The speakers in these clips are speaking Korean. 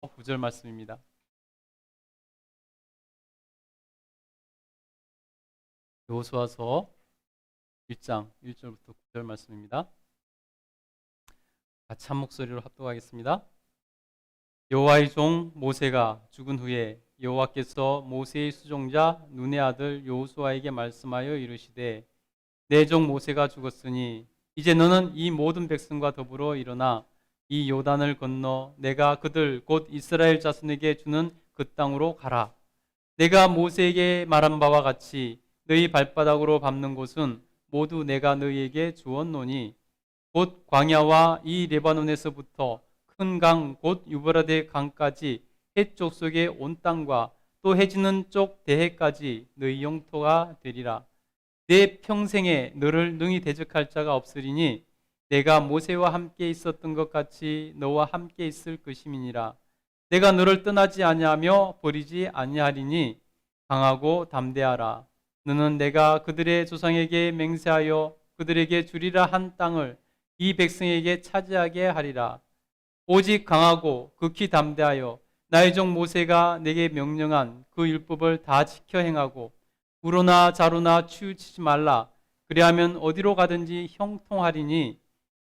9절 말씀입니다. 여호수아서 1장 1절부터 9절 말씀입니다. 같이 한 목소리로 합독하겠습니다. 여호와의 종 모세가 죽은 후에 여호와께서 모세의 수종자 눈의 아들 여호수아에게 말씀하여 이르시되 내 종 모세가 죽었으니 이제 너는 이 모든 백성과 더불어 일어나 이 요단을 건너 내가 그들 곧 이스라엘 자손에게 주는 그 땅으로 가라. 내가 모세에게 말한 바와 같이 너희 발바닥으로 밟는 곳은 모두 내가 너희에게 주었노니 곧 광야와 이 레바논에서부터 큰 강 곧 유브라데 강까지 해쪽 속의 온 땅과 또 해지는 쪽 대해까지 너희 영토가 되리라. 내 평생에 너를 능히 대적할 자가 없으리니 내가 모세와 함께 있었던 것 같이 너와 함께 있을 것임이니라. 내가 너를 떠나지 아니하며 버리지 아니하리니 강하고 담대하라. 너는 내가 그들의 조상에게 맹세하여 그들에게 주리라 한 땅을 이 백성에게 차지하게 하리라. 오직 강하고 극히 담대하여 나의 종 모세가 내게 명령한 그 율법을 다 지켜 행하고 우로나 자로나 치우치지 말라. 그리하면 어디로 가든지 형통하리니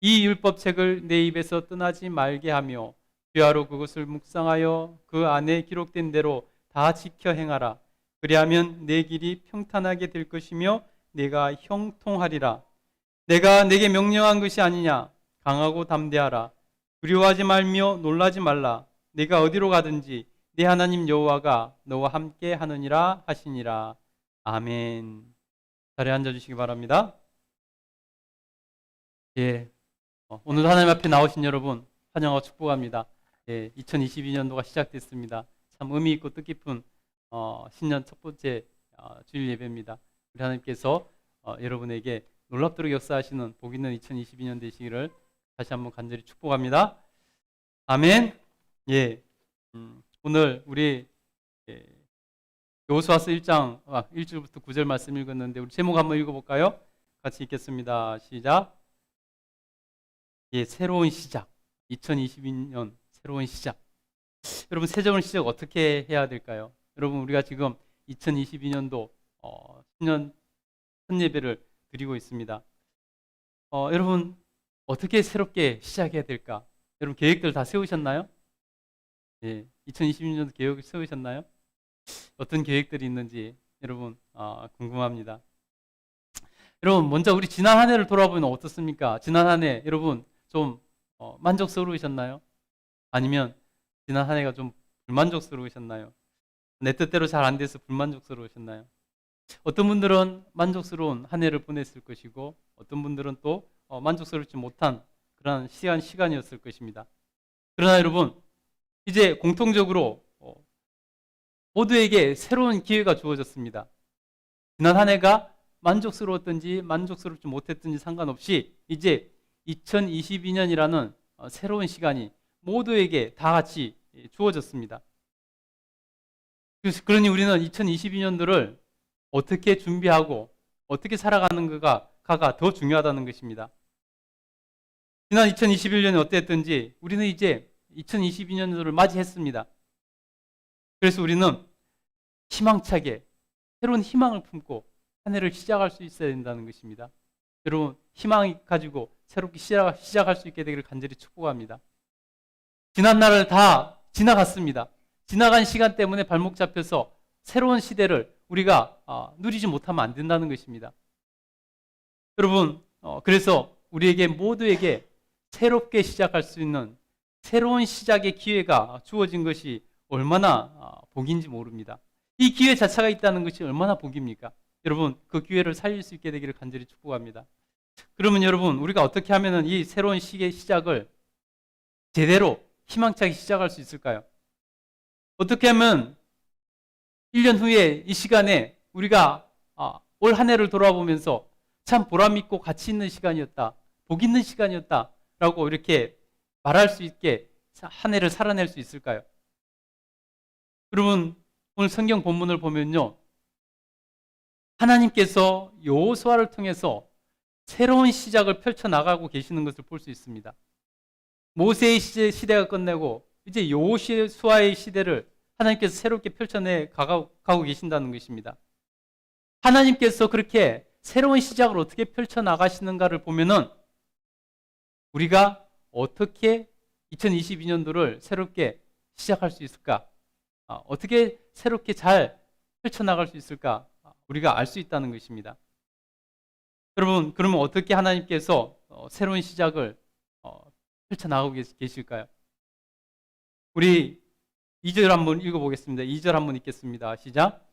이 율법책을 내 입에서 떠나지 말게 하며 귀하로 그것을 묵상하여 그 안에 기록된 대로 다 지켜 행하라. 그리하면 내 길이 평탄하게 될 것이며 내가 형통하리라. 내가 내게 명령한 것이 아니냐. 강하고 담대하라. 두려워하지 말며 놀라지 말라. 내가 어디로 가든지 네 하나님 여호와가 너와 함께 하느니라 하시니라. 아멘. 자리에 앉아주시기 바랍니다. 예, 오늘 하나님 앞에 나오신 여러분 환영하고 축복합니다. 예, 2022년도가 시작됐습니다. 참 의미 있고 뜻깊은 신년 첫 번째 주일 예배입니다. 우리 하나님께서 여러분에게 놀랍도록 역사하시는 복 있는 2022년 되시기를 다시 한번 간절히 축복합니다. 아멘. 예, 오늘 우리 여호수아서 1장 1절부터 9절 말씀 읽었는데 우리 제목 한번 읽어볼까요? 같이 읽겠습니다. 시작. 예, 새로운 시작. 2022년 새로운 시작. 여러분 새로운 시작 어떻게 해야 될까요? 여러분 우리가 지금 2022년도 신년 첫 예배를 드리고 있습니다. 여러분 어떻게 새롭게 시작해야 될까? 여러분 계획들 다 세우셨나요? 예, 2022년도 계획을 세우셨나요? 어떤 계획들이 있는지 여러분 궁금합니다. 여러분 먼저 우리 지난 한 해를 돌아보면 어떻습니까? 지난 한 해 여러분 좀 만족스러우셨나요? 아니면 지난 한 해가 좀 불만족스러우셨나요? 내 뜻대로 잘 안 돼서 불만족스러우셨나요? 어떤 분들은 만족스러운 한 해를 보냈을 것이고 어떤 분들은 또 만족스럽지 못한 그런 시간이었을 것입니다. 그러나 여러분 이제 공통적으로 모두에게 새로운 기회가 주어졌습니다. 지난 한 해가 만족스러웠든지 만족스럽지 못했든지 상관없이 이제 2022년이라는 새로운 시간이 모두에게 다 같이 주어졌습니다. 그러니 우리는 2022년도를 어떻게 준비하고 어떻게 살아가는 가가 더 중요하다는 것입니다. 지난 2021년이 어땠든지 우리는 이제 2022년도를 맞이했습니다. 그래서 우리는 희망차게 새로운 희망을 품고 한 해를 시작할 수 있어야 된다는 것입니다. 여러분 희망 가지고 새롭게 시작할 수 있게 되기를 간절히 축복합니다. 지난 날을 다 지나갔습니다. 지나간 시간 때문에 발목 잡혀서 새로운 시대를 우리가 누리지 못하면 안 된다는 것입니다. 여러분 그래서 우리에게 모두에게 새롭게 시작할 수 있는 새로운 시작의 기회가 주어진 것이 얼마나 복인지 모릅니다. 이 기회 자체가 있다는 것이 얼마나 복입니까? 여러분 그 기회를 살릴 수 있게 되기를 간절히 축복합니다. 그러면 여러분 우리가 어떻게 하면 이 새로운 시기의 시작을 제대로 희망차게 시작할 수 있을까요? 어떻게 하면 1년 후에 이 시간에 우리가 올 한 해를 돌아보면서 참 보람있고 가치 있는 시간이었다, 복 있는 시간이었다 라고 이렇게 말할 수 있게 한 해를 살아낼 수 있을까요? 여러분 오늘 성경 본문을 보면요 하나님께서 여호수아를 통해서 새로운 시작을 펼쳐나가고 계시는 것을 볼 수 있습니다. 모세의 시대가 끝내고 이제 여호수아의 시대를 하나님께서 새롭게 펼쳐내 가고 계신다는 것입니다. 하나님께서 그렇게 새로운 시작을 어떻게 펼쳐나가시는가를 보면은 우리가 어떻게 2022년도를 새롭게 시작할 수 있을까? 어떻게 새롭게 잘 펼쳐나갈 수 있을까? 우리가 알 수 있다는 것입니다. 여러분, 그러면 어떻게 하나님께서 새로운 시작을 펼쳐나가고 계실까요? 우리 2절 한번 읽어보겠습니다. 2절 한번 읽겠습니다. 시작.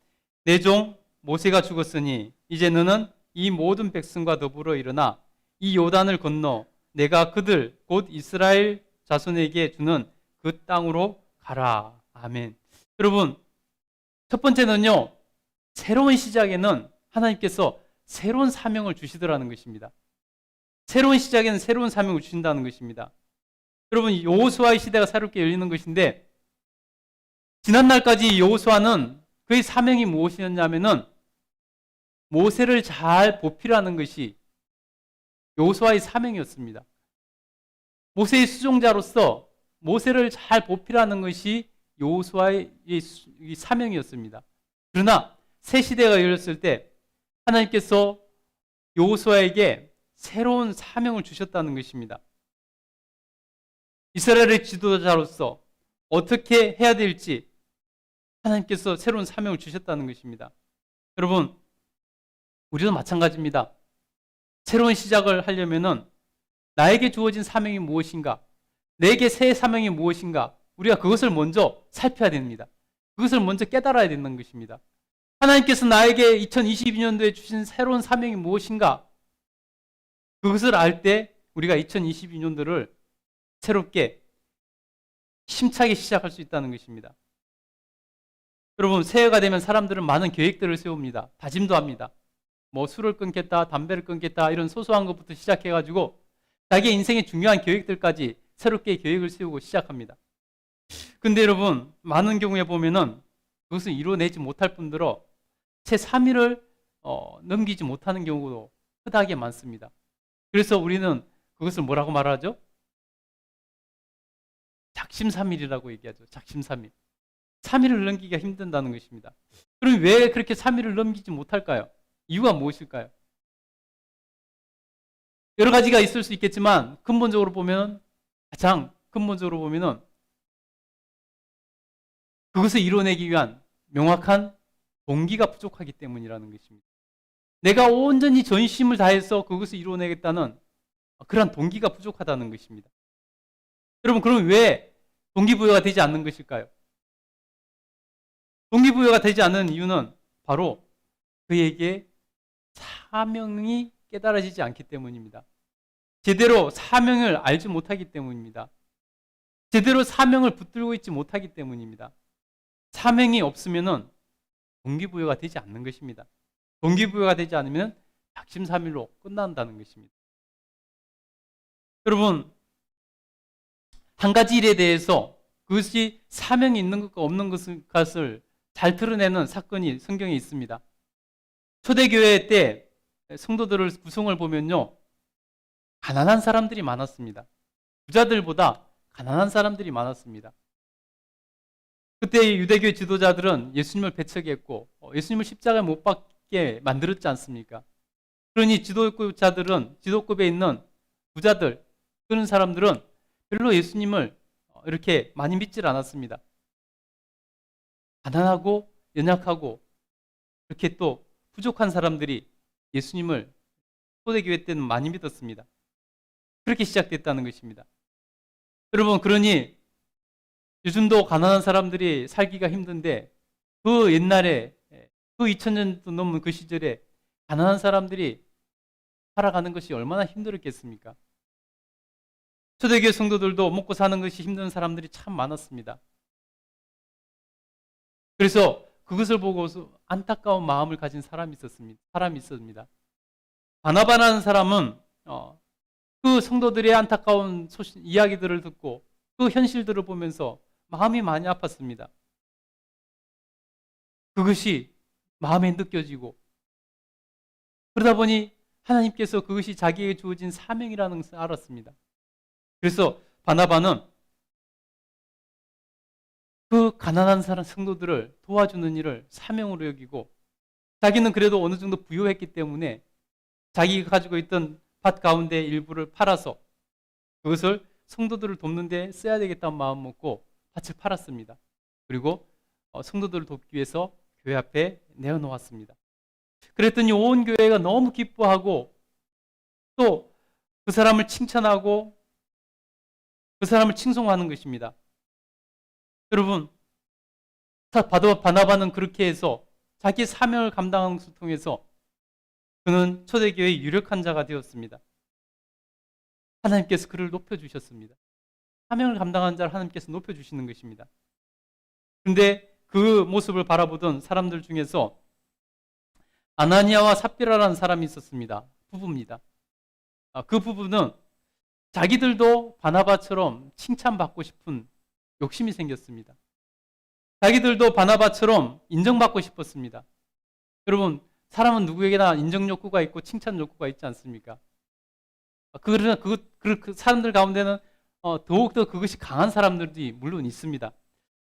내 종 모세가 죽었으니 이제 너는 이 모든 백성과 더불어 일어나 이 요단을 건너 내가 그들 곧 이스라엘 자손에게 주는 그 땅으로 가라. 아멘. 여러분, 첫 번째는요, 새로운 시작에는 하나님께서 새로운 사명을 주시더라는 것입니다. 새로운 시작에는 새로운 사명을 주신다는 것입니다. 여러분, 여호수아의 시대가 새롭게 열리는 것인데, 지난날까지 여호수아는 그의 사명이 무엇이었냐면은 모세를 잘 보필하는 것이 여호수아의 사명이었습니다. 모세의 수종자로서 모세를 잘 보필하는 것이 여호수아의 사명이었습니다. 그러나 새 시대가 열렸을 때 하나님께서 여호수아에게 새로운 사명을 주셨다는 것입니다. 이스라엘의 지도자로서 어떻게 해야 될지 하나님께서 새로운 사명을 주셨다는 것입니다. 여러분, 우리도 마찬가지입니다. 새로운 시작을 하려면은 나에게 주어진 사명이 무엇인가, 내게 새 사명이 무엇인가, 우리가 그것을 먼저 살펴야 됩니다. 그것을 먼저 깨달아야 되는 것입니다. 하나님께서 나에게 2022년도에 주신 새로운 사명이 무엇인가, 그것을 알 때 우리가 2022년도를 새롭게 힘차게 시작할 수 있다는 것입니다. 여러분, 새해가 되면 사람들은 많은 계획들을 세웁니다. 다짐도 합니다. 뭐 술을 끊겠다, 담배를 끊겠다, 이런 소소한 것부터 시작해가지고 자기 인생의 중요한 계획들까지 새롭게 계획을 세우고 시작합니다. 근데 여러분, 많은 경우에 보면은 그것을 이뤄내지 못할 뿐더러 채 3일을 넘기지 못하는 경우도 흔하게 많습니다. 그래서 우리는 그것을 뭐라고 말하죠? 작심삼일이라고 얘기하죠. 작심삼일. 3일을 넘기기가 힘든다는 것입니다. 그럼 왜 그렇게 3일을 넘기지 못할까요? 이유가 무엇일까요? 여러 가지가 있을 수 있겠지만 근본적으로 보면, 가장 근본적으로 보면은 그것을 이뤄내기 위한 명확한 동기가 부족하기 때문이라는 것입니다. 내가 온전히 전심을 다해서 그것을 이뤄내겠다는 그러한 동기가 부족하다는 것입니다. 여러분, 그럼 왜 동기부여가 되지 않는 것일까요? 동기부여가 되지 않는 이유는 바로 그에게 사명이 깨달아지지 않기 때문입니다. 제대로 사명을 알지 못하기 때문입니다. 제대로 사명을 붙들고 있지 못하기 때문입니다. 사명이 없으면은 동기부여가 되지 않는 것입니다. 동기부여가 되지 않으면 작심삼일로 끝난다는 것입니다. 여러분, 한 가지 일에 대해서 그것이 사명이 있는 것과 없는 것을 잘 드러내는 사건이 성경에 있습니다. 초대교회 때 성도들을 구성을 보면요, 가난한 사람들이 많았습니다. 부자들보다 가난한 사람들이 많았습니다. 그때 유대교 지도자들은 예수님을 배척했고 예수님을 십자가에 못 박게 만들었지 않습니까? 그러니 지도급에 있는 부자들, 그런 사람들은 별로 예수님을 이렇게 많이 믿질 않았습니다. 가난하고 연약하고 이렇게 또 부족한 사람들이 예수님을 초대교회 때는 많이 믿었습니다. 그렇게 시작됐다는 것입니다. 여러분, 그러니 요즘도 가난한 사람들이 살기가 힘든데 그 옛날에, 그 2000년도 넘은 그 시절에 가난한 사람들이 살아가는 것이 얼마나 힘들었겠습니까? 초대교회 성도들도 먹고 사는 것이 힘든 사람들이 참 많았습니다. 그래서 그것을 보고서 안타까운 마음을 가진 사람이 있었습니다. 바나바라는 사람은 그 성도들의 안타까운 이야기들을 듣고 그 현실들을 보면서 마음이 많이 아팠습니다. 그것이 마음에 느껴지고, 그러다 보니 하나님께서 그것이 자기에게 주어진 사명이라는 것을 알았습니다. 그래서 바나바는 그 가난한 사람 성도들을 도와주는 일을 사명으로 여기고, 자기는 그래도 어느 정도 부유했기 때문에 자기가 가지고 있던 밭 가운데 일부를 팔아서 그것을 성도들을 돕는 데 써야 되겠다는 마음 먹고 밭을 팔았습니다. 그리고 성도들을 돕기 위해서 교회 앞에 내어놓았습니다. 그랬더니 온 교회가 너무 기뻐하고 또 그 사람을 칭찬하고 그 사람을 칭송하는 것입니다. 여러분, 바나바는 그렇게 해서 자기 사명을 감당하는 것을 통해서 그는 초대교회의 유력한 자가 되었습니다. 하나님께서 그를 높여주셨습니다. 사명을 감당하는 자를 하나님께서 높여주시는 것입니다. 그런데 그 모습을 바라보던 사람들 중에서 아나니아와 삽비라라는 사람이 있었습니다. 부부입니다. 그 부부는 자기들도 바나바처럼 칭찬받고 싶은 욕심이 생겼습니다. 자기들도 바나바처럼 인정받고 싶었습니다. 여러분, 사람은 누구에게나 인정 욕구가 있고 칭찬 욕구가 있지 않습니까? 그 사람들 가운데는 더욱더 그것이 강한 사람들이 물론 있습니다.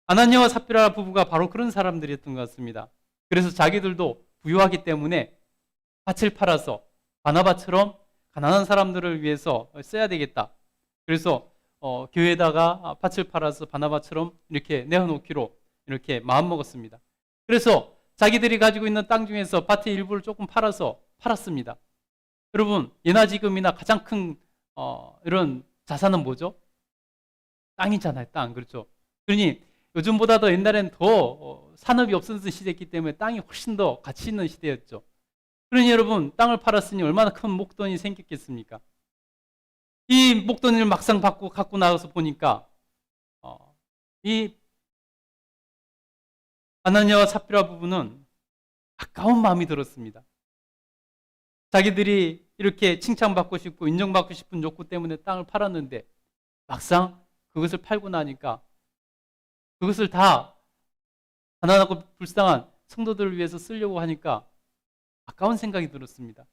아나니아와 삽비라 부부가 바로 그런 사람들이었던 것 같습니다. 그래서 자기들도 부유하기 때문에 밭을 팔아서 바나바처럼 가난한 사람들을 위해서 써야 되겠다. 그래서 교회에다가 밭을 팔아서 바나바처럼 이렇게 내어놓기로 이렇게 마음먹었습니다. 그래서 자기들이 가지고 있는 땅 중에서 밭의 일부를 조금 팔았습니다. 여러분, 예나 지금이나 가장 큰 이런 자산은 뭐죠? 땅이잖아요. 땅. 그렇죠? 그러니 요즘보다 더 옛날엔 더 산업이 없었던 시대였기 때문에 땅이 훨씬 더 가치 있는 시대였죠. 그러니 여러분, 땅을 팔았으니 얼마나 큰 목돈이 생겼겠습니까? 이 목돈을 막상 갖고 나가서 보니까 이 아나니아와 삽비라 부부는 아까운 마음이 들었습니다. 자기들이 이렇게 칭찬받고 싶고 인정받고 싶은 욕구 때문에 땅을 팔았는데 막상 그것을 팔고 나니까 그것을 다 가난하고 불쌍한 성도들을 위해서 쓰려고 하니까 아까운 생각이 들었습니다.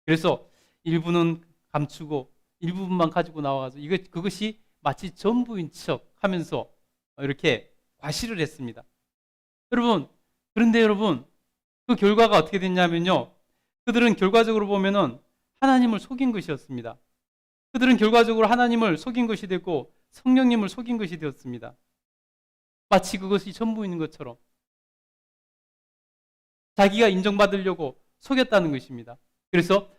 그래서 일부는 감추고 일부분만 가지고 나와서 그것이 마치 전부인 척 하면서 이렇게 과시를 했습니다. 그런데 여러분, 그 결과가 어떻게 됐냐면요. 그들은 결과적으로 보면은 하나님을 속인 것이었습니다. 그들은 결과적으로 하나님을 속인 것이 됐고 성령님을 속인 것이 되었습니다. 마치 그것이 전부인 것처럼 자기가 인정받으려고 속였다는 것입니다. 그래서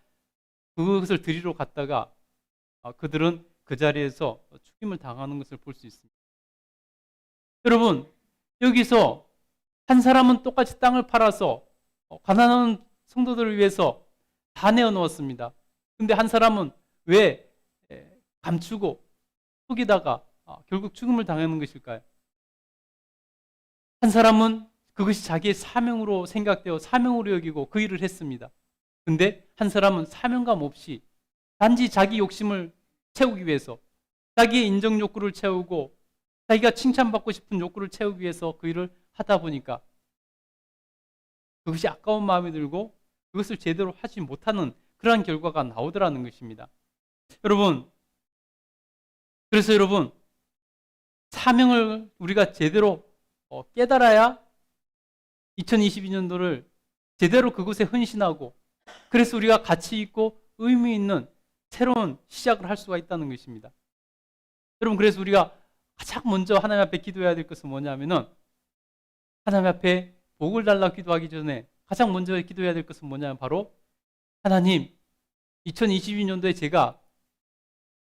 그것을 드리러 갔다가 그들은 그 자리에서 죽임을 당하는 것을 볼 수 있습니다. 여러분, 여기서 한 사람은 똑같이 땅을 팔아서 가난한 성도들을 위해서 다 내어놓았습니다. 근데 한 사람은 왜 감추고 속이다가 결국 죽음을 당하는 것일까요? 한 사람은 그것이 자기의 사명으로 생각되어 사명으로 여기고 그 일을 했습니다. 근데 한 사람은 사명감 없이 단지 자기 욕심을 채우기 위해서 자기의 인정 욕구를 채우고 자기가 칭찬받고 싶은 욕구를 채우기 위해서 그 일을 하다 보니까 그것이 아까운 마음이 들고 그것을 제대로 하지 못하는 그러한 결과가 나오더라는 것입니다. 그래서 여러분, 사명을 우리가 제대로 깨달아야 2022년도를 제대로 그곳에 헌신하고 그래서 우리가 가치 있고 의미 있는 새로운 시작을 할 수가 있다는 것입니다. 여러분, 그래서 우리가 가장 먼저 하나님 앞에 기도해야 될 것은 뭐냐면은 하나님 앞에 복을 달라고 기도하기 전에 가장 먼저 기도해야 될 것은 뭐냐면 바로 하나님, 2022년도에 제가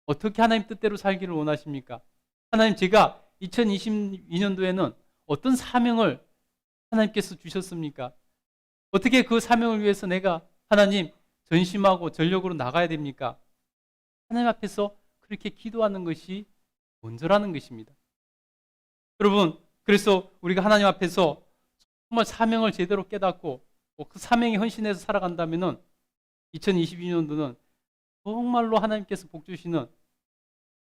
어떻게 하나님 뜻대로 살기를 원하십니까? 하나님, 제가 2022년도에는 어떤 사명을 하나님께서 주셨습니까? 어떻게 그 사명을 위해서 내가 하나님 전심하고 전력으로 나가야 됩니까? 하나님 앞에서 그렇게 기도하는 것이 먼저라는 것입니다. 여러분, 그래서 우리가 하나님 앞에서 정말 사명을 제대로 깨닫고 그 사명에 헌신해서 살아간다면은 2022년도는 정말로 하나님께서 복 주시는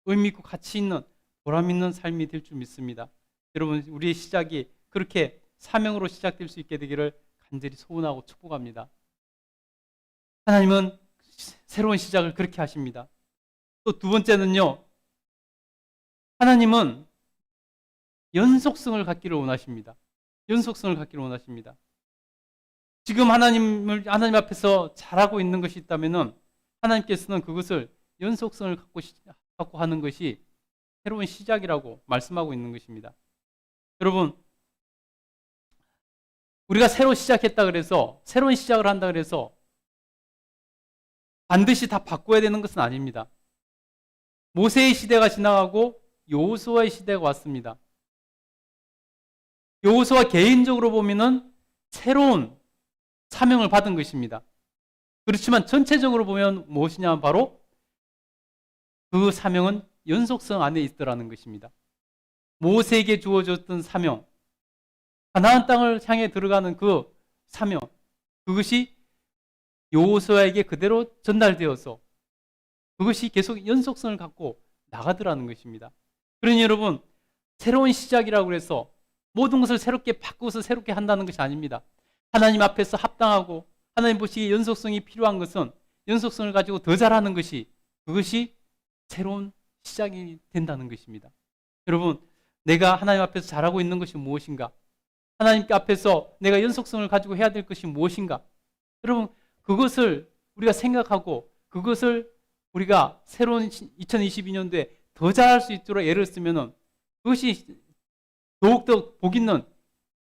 의미 있고 가치 있는 보람 있는 삶이 될 줄 믿습니다. 여러분, 우리의 시작이 그렇게 사명으로 시작될 수 있게 되기를 간절히 소원하고 축복합니다. 하나님은 새로운 시작을 그렇게 하십니다. 또 두 번째는요, 하나님은 연속성을 갖기를 원하십니다. 연속성을 갖기를 원하십니다. 지금 하나님 앞에서 잘하고 있는 것이 있다면은 하나님께서는 그것을 연속성을 갖고 하는 것이 새로운 시작이라고 말씀하고 있는 것입니다. 여러분, 우리가 새로 시작했다 그래서, 새로운 시작을 한다 그래서 반드시 다 바꿔야 되는 것은 아닙니다. 모세의 시대가 지나가고 여호수아의 시대가 왔습니다. 여호수아 개인적으로 보면은 새로운 사명을 받은 것입니다. 그렇지만 전체적으로 보면 무엇이냐, 바로 그 사명은 연속성 안에 있더라는 것입니다. 모세에게 주어졌던 사명, 가나안 땅을 향해 들어가는 그 사명, 그것이 여호수아에게 그대로 전달되어서 그것이 계속 연속성을 갖고 나가더라는 것입니다. 그러니 여러분, 새로운 시작이라고 해서 모든 것을 새롭게 바꾸어서 새롭게 한다는 것이 아닙니다. 하나님 앞에서 합당하고 하나님 보시기에 연속성이 필요한 것은 연속성을 가지고 더 잘하는 것이, 그것이 새로운 시작이 된다는 것입니다. 여러분, 내가 하나님 앞에서 잘하고 있는 것이 무엇인가? 하나님 앞에서 내가 연속성을 가지고 해야 될 것이 무엇인가? 여러분, 그것을 우리가 생각하고 그것을 우리가 새로운 2022년도에 더 잘할 수 있도록 애를 쓰면은 그것이 더욱더 복 있는,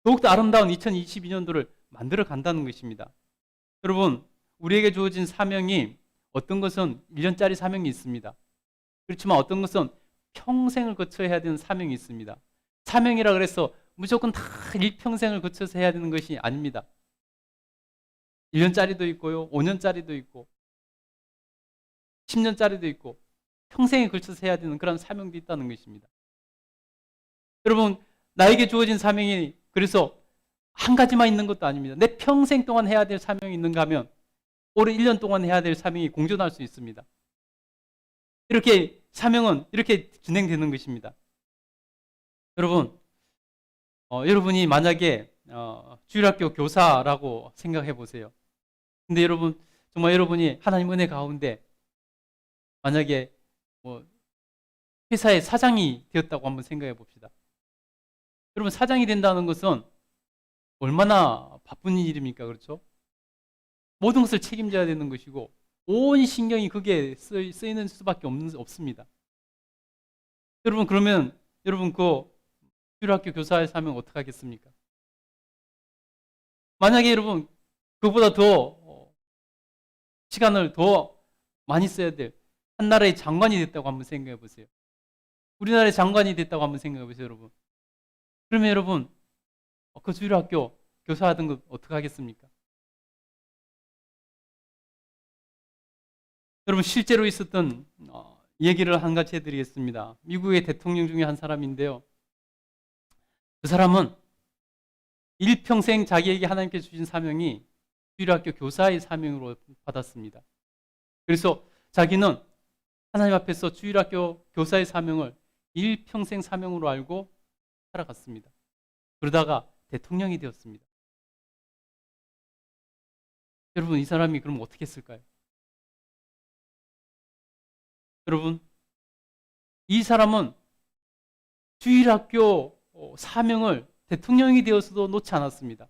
더욱더 아름다운 2022년도를 만들어 간다는 것입니다. 여러분, 우리에게 주어진 사명이, 어떤 것은 1년짜리 사명이 있습니다. 그렇지만 어떤 것은 평생을 거쳐야 해야 되는 사명이 있습니다. 사명이라 그래서 무조건 다 일평생을 거쳐서 해야 되는 것이 아닙니다. 1년짜리도 있고요, 5년짜리도 있고 10년짜리도 있고 평생에 걸쳐서 해야 되는 그런 사명도 있다는 것입니다. 여러분, 나에게 주어진 사명이 그래서 한 가지만 있는 것도 아닙니다. 내 평생 동안 해야 될 사명이 있는가 하면 올해 1년 동안 해야 될 사명이 공존할 수 있습니다. 이렇게 사명은 이렇게 진행되는 것입니다. 여러분, 여러분이 만약에 주일학교 교사라고 생각해 보세요. 근데 여러분, 정말 여러분이 하나님 은혜 가운데 만약에 회사의 사장이 되었다고 한번 생각해 봅시다. 여러분, 사장이 된다는 것은 얼마나 바쁜 일입니까? 그렇죠? 모든 것을 책임져야 되는 것이고 온 신경이 그게 쓰이는 수밖에 없습니다. 여러분, 그러면 여러분 그 주일학교 교사의 사명 어떻게 하겠습니까? 만약에 여러분 그보다 더 시간을 더 많이 써야 될 한 나라의 장관이 됐다고 한번 생각해 보세요. 우리나라의 장관이 됐다고 한번 생각해 보세요, 여러분. 그러면 여러분 그 주일학교 교사 하던 거 어떻게 하겠습니까? 여러분, 실제로 있었던 얘기를 한 가지 해드리겠습니다. 미국의 대통령 중에 한 사람인데요. 그 사람은 일평생 자기에게 하나님께 주신 사명이 주일학교 교사의 사명으로 받았습니다. 그래서 자기는 하나님 앞에서 주일학교 교사의 사명을 일평생 사명으로 알고 살아갔습니다. 그러다가 대통령이 되었습니다. 여러분, 이 사람이 그럼 어떻게 했을까요? 여러분, 이 사람은 주일학교 사명을 대통령이 되어서도 놓지 않았습니다.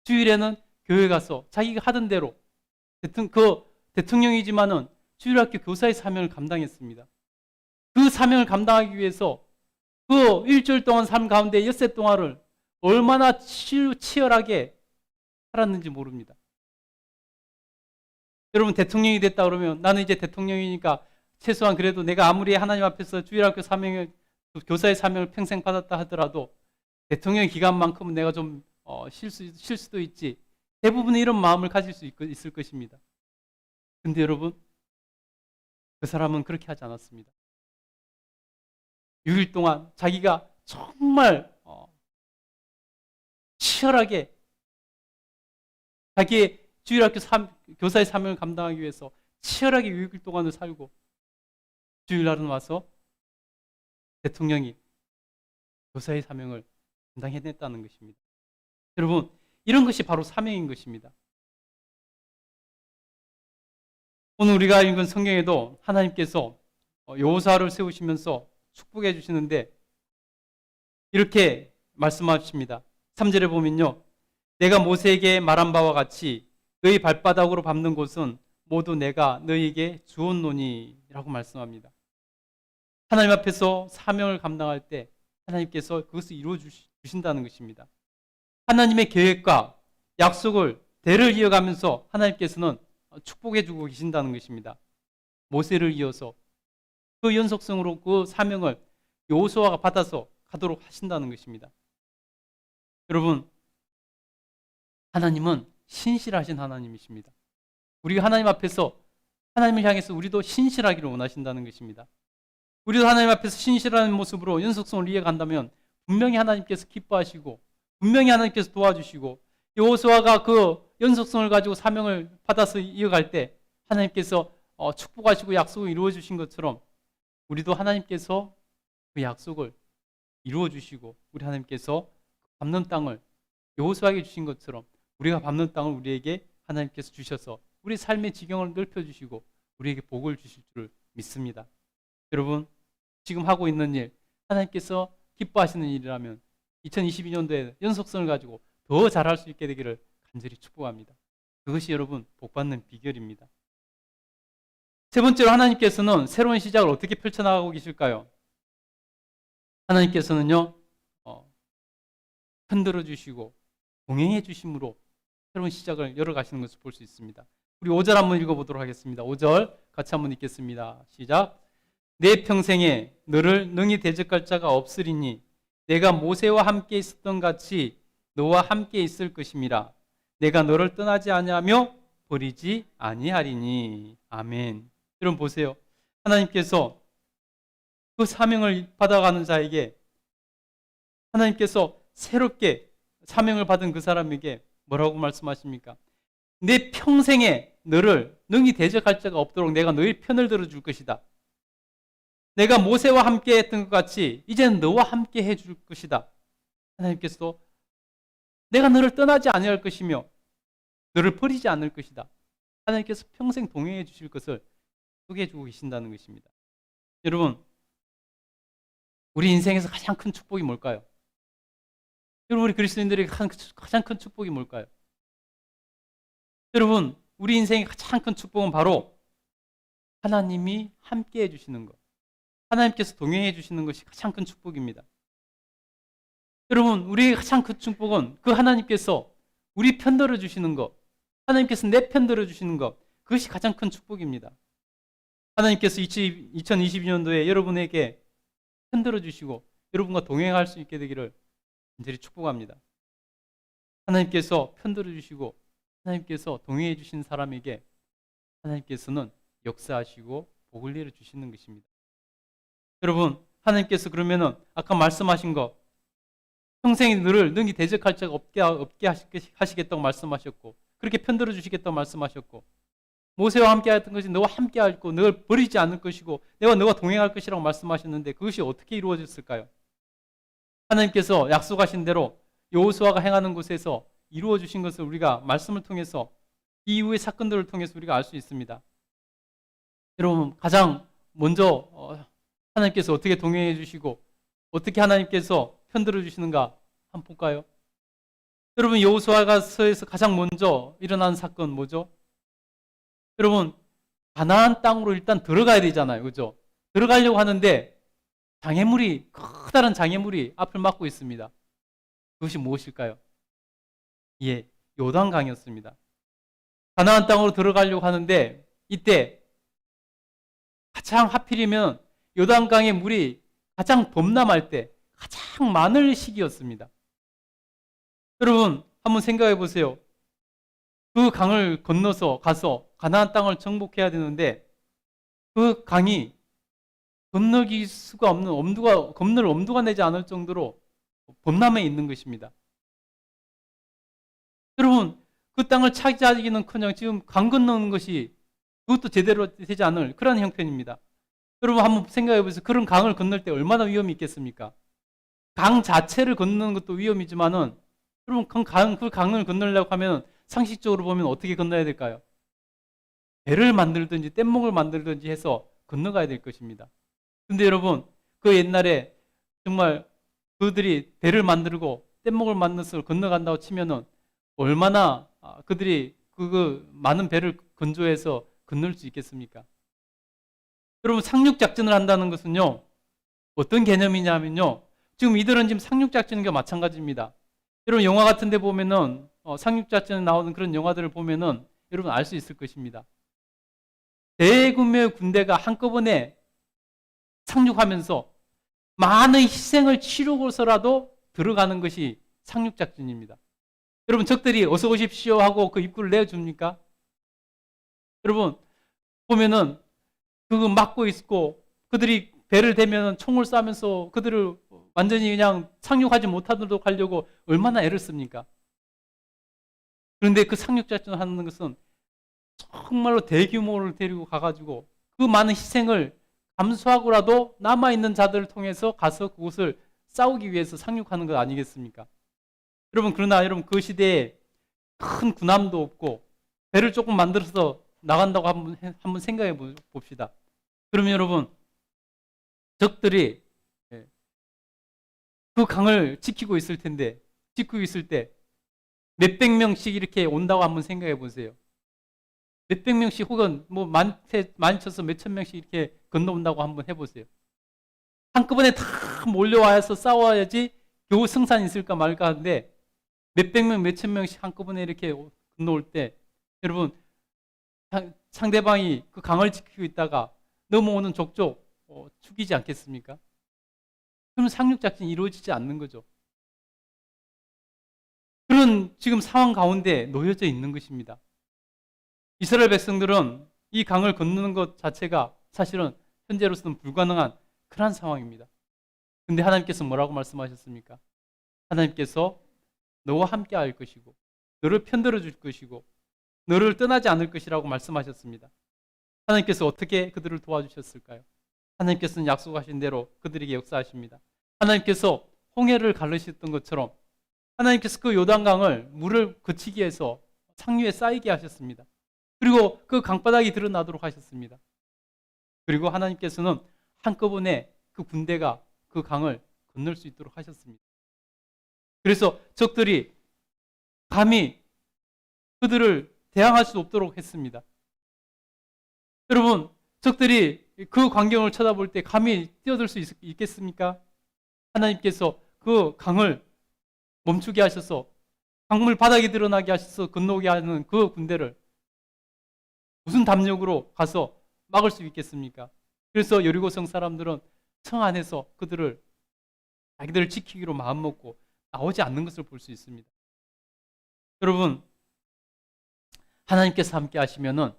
주일에는 교회 가서 자기가 하던 대로 그 대통령이지만은 주일학교 교사의 사명을 감당했습니다. 그 사명을 감당하기 위해서 그 일주일 동안 삶 가운데 엿새 동안을 얼마나 치열하게 살았는지 모릅니다. 여러분, 대통령이 됐다 그러면 나는 이제 대통령이니까 최소한 그래도 내가 아무리 하나님 앞에서 주일학교 사명을, 교사의 사명을 평생 받았다 하더라도 대통령 기간만큼은 내가 좀 쉴 수도 있지. 대부분은 이런 마음을 가질 수 있을 것입니다. 근데 여러분, 그 사람은 그렇게 하지 않았습니다. 6일 동안 자기가 정말 치열하게 자기의 주일학교 교사의 사명을 감당하기 위해서 치열하게 6일 동안을 살고 주일날은 와서 대통령이 교사의 사명을 감당해냈다는 것입니다. 여러분, 이런 것이 바로 사명인 것입니다. 오늘 우리가 읽은 성경에도 하나님께서 여호수아를 세우시면서 축복해 주시는데 이렇게 말씀하십니다. 3절에 보면요, 내가 모세에게 말한 바와 같이 너희 발바닥으로 밟는 곳은 모두 내가 너희에게 주었노니 라고 말씀합니다. 하나님 앞에서 사명을 감당할 때 하나님께서 그것을 이루어 주신다는 것입니다. 하나님의 계획과 약속을 대를 이어가면서 하나님께서는 축복해 주고 계신다는 것입니다. 모세를 이어서 그 연속성으로 그 사명을 여호수아가 받아서 가도록 하신다는 것입니다. 여러분, 하나님은 신실하신 하나님이십니다. 우리가 하나님 앞에서 하나님을 향해서 우리도 신실하기를 원하신다는 것입니다. 우리도 하나님 앞에서 신실한 모습으로 연속성을 이어간다면 분명히 하나님께서 기뻐하시고 분명히 하나님께서 도와주시고 여호수아가 그 연속성을 가지고 사명을 받아서 이어갈 때 하나님께서 축복하시고 약속을 이루어 주신 것처럼 우리도 하나님께서 그 약속을 이루어 주시고 우리 하나님께서 밟는 땅을 여호수아에게 주신 것처럼 우리가 밟는 땅을 우리에게 하나님께서 주셔서 우리 삶의 지경을 넓혀주시고 우리에게 복을 주실 줄 믿습니다. 여러분, 지금 하고 있는 일 하나님께서 기뻐하시는 일이라면 2022년도에 연속성을 가지고 더 잘할 수 있게 되기를 간절히 축복합니다. 그것이 여러분 복받는 비결입니다. 세 번째로 하나님께서는 새로운 시작을 어떻게 펼쳐나가고 계실까요? 하나님께서는요, 흔들어 주시고 동행해 주심으로 새로운 시작을 열어가시는 것을 볼 수 있습니다. 우리 5절 한번 읽어보도록 하겠습니다. 5절 같이 한번 읽겠습니다. 시작. 내 평생에 너를 능히 대적할 자가 없으리니 내가 모세와 함께 있었던 같이 너와 함께 있을 것임이라. 내가 너를 떠나지 아니하며 버리지 아니하리니. 아멘. 여러분 보세요. 하나님께서 그 사명을 받아가는 자에게 하나님께서 새롭게 사명을 받은 그 사람에게 뭐라고 말씀하십니까? 내 평생에 너를 능히 대적할 자가 없도록 내가 너의 편을 들어줄 것이다. 내가 모세와 함께 했던 것 같이 이제는 너와 함께 해줄 것이다. 하나님께서 내가 너를 떠나지 아니할 것이며 너를 버리지 않을 것이다. 하나님께서 평생 동행해 주실 것을 소개해 주고 계신다는 것입니다. 여러분, 우리 인생에서 가장 큰 축복이 뭘까요? 여러분, 우리 그리스도인들에게 가장 큰 축복이 뭘까요? 여러분, 우리 인생의 가장 큰 축복은 바로 하나님이 함께 해주시는 것, 하나님께서 동행해 주시는 것이 가장 큰 축복입니다. 여러분, 우리의 가장 큰 축복은 그 하나님께서 우리 편 들어주시는 것, 하나님께서 내 편 들어주시는 것, 그것이 가장 큰 축복입니다. 하나님께서 2022년도에 여러분에게 편 들어주시고 여러분과 동행할 수 있게 되기를 간절히 축복합니다. 하나님께서 편 들어주시고 하나님께서 동행해 주신 사람에게 하나님께서는 역사하시고 복을 내려주시는 것입니다. 여러분, 하나님께서 그러면은 아까 말씀하신 거 평생에 너를 능히 대적할 자가 없게 하시겠다고 말씀하셨고 그렇게 편들어 주시겠다고 말씀하셨고 모세와 함께 했던 것이 너와 함께 할고 너를 버리지 않을 것이고 내가 너와 동행할 것이라고 말씀하셨는데 그것이 어떻게 이루어졌을까요? 하나님께서 약속하신 대로 여호수아가 행하는 곳에서 이루어 주신 것을 우리가 말씀을 통해서 이후의 사건들을 통해서 우리가 알 수 있습니다. 여러분, 가장 먼저 하나님께서 어떻게 동행해 주시고 어떻게 하나님께서 편들어 주시는가 한번 볼까요? 여러분, 여호수아서에서 가장 먼저 일어난 사건 뭐죠? 여러분, 가나안 땅으로 일단 들어가야 되잖아요. 그죠? 들어가려고 하는데 커다란 장애물이 앞을 막고 있습니다. 그것이 무엇일까요? 예, 요단강이었습니다. 가나안 땅으로 들어가려고 하는데 이때 가장 하필이면 요단강의 물이 가장 범람할 때 가장 많을 시기였습니다. 여러분, 한번 생각해 보세요. 그 강을 건너서 가서 가나안 땅을 정복해야 되는데 그 강이 건너길 수가 없는 건널 엄두가 내지 않을 정도로 범람해 있는 것입니다. 여러분, 그 땅을 차지하기는커녕 지금 강 건너는 것이 그것도 제대로 되지 않을 그런 형편입니다. 여러분, 한번 생각해 보세요. 그런 강을 건널 때 얼마나 위험이 있겠습니까? 강 자체를 건너는 것도 위험이지만은 여러분, 그 강을 건너려고 하면 상식적으로 보면 어떻게 건너야 될까요? 배를 만들든지 뗏목을 만들든지 해서 건너가야 될 것입니다. 근데 여러분, 그 옛날에 정말 그들이 배를 만들고 뗏목을 만들어서 건너간다고 치면은 얼마나 그들이 그 많은 배를 건조해서 건널 수 있겠습니까? 여러분, 상륙작전을 한다는 것은요, 어떤 개념이냐면요, 지금 이들은 지금 상륙작전과 마찬가지입니다. 여러분, 영화 같은 데 보면은 상륙작전에 나오는 그런 영화들을 보면은 여러분 알 수 있을 것입니다. 대규모의 군대가 한꺼번에 상륙하면서 많은 희생을 치르고서라도 들어가는 것이 상륙작전입니다. 여러분, 적들이 어서 오십시오 하고 그 입구를 내어줍니까? 여러분, 보면은 그거 막고 있고 그들이 배를 대면 총을 쏴면서 그들을 완전히 그냥 상륙하지 못하도록 하려고 얼마나 애를 씁니까? 그런데 그 상륙작전을 하는 것은 정말로 대규모를 데리고 가가지고 그 많은 희생을 감수하고라도 남아있는 자들을 통해서 가서 그곳을 싸우기 위해서 상륙하는 것 아니겠습니까? 여러분, 그러나 여러분, 그 시대에 큰 군함도 없고 배를 조금 만들어서 나간다고 한번 생각해 봅시다. 그러면 여러분, 적들이 그 강을 지키고 있을 때 몇백 명씩 이렇게 온다고 한번 생각해 보세요. 몇백 명씩 혹은 뭐 많이 쳐서 몇천 명씩 이렇게 건너온다고 한번 해보세요. 한꺼번에 다 몰려와서 싸워야지 겨우 승산이 있을까 말까 하는데 몇백 명, 몇천 명씩 한꺼번에 이렇게 건너올 때 여러분, 상대방이 그 강을 지키고 있다가 넘어오는 족족 죽이지 않겠습니까? 그럼 상륙작전이 이루어지지 않는 거죠. 그런 지금 상황 가운데 놓여져 있는 것입니다. 이스라엘 백성들은 이 강을 건너는 것 자체가 사실은 현재로서는 불가능한 그런 상황입니다. 근데 하나님께서 뭐라고 말씀하셨습니까? 하나님께서 너와 함께 할 것이고 너를 편들어 줄 것이고 너를 떠나지 않을 것이라고 말씀하셨습니다. 하나님께서 어떻게 그들을 도와주셨을까요? 하나님께서는 약속하신 대로 그들에게 역사하십니다. 하나님께서 홍해를 가르셨던 것처럼 하나님께서 그 요단강을 물을 그치게 해서 상류에 쌓이게 하셨습니다. 그리고 그 강바닥이 드러나도록 하셨습니다. 그리고 하나님께서는 한꺼번에 그 군대가 그 강을 건널 수 있도록 하셨습니다. 그래서 적들이 감히 그들을 대항할 수 없도록 했습니다. 여러분, 적들이 그 광경을 쳐다볼 때 감히 뛰어들 수 있겠습니까? 하나님께서 그 강을 멈추게 하셔서 강물 바닥이 드러나게 하셔서 건너오게 하는 그 군대를 무슨 담력으로 가서 막을 수 있겠습니까? 그래서 여리고성 사람들은 성 안에서 그들을 자기들을 지키기로 마음먹고 나오지 않는 것을 볼 수 있습니다. 여러분, 하나님께서 함께 하시면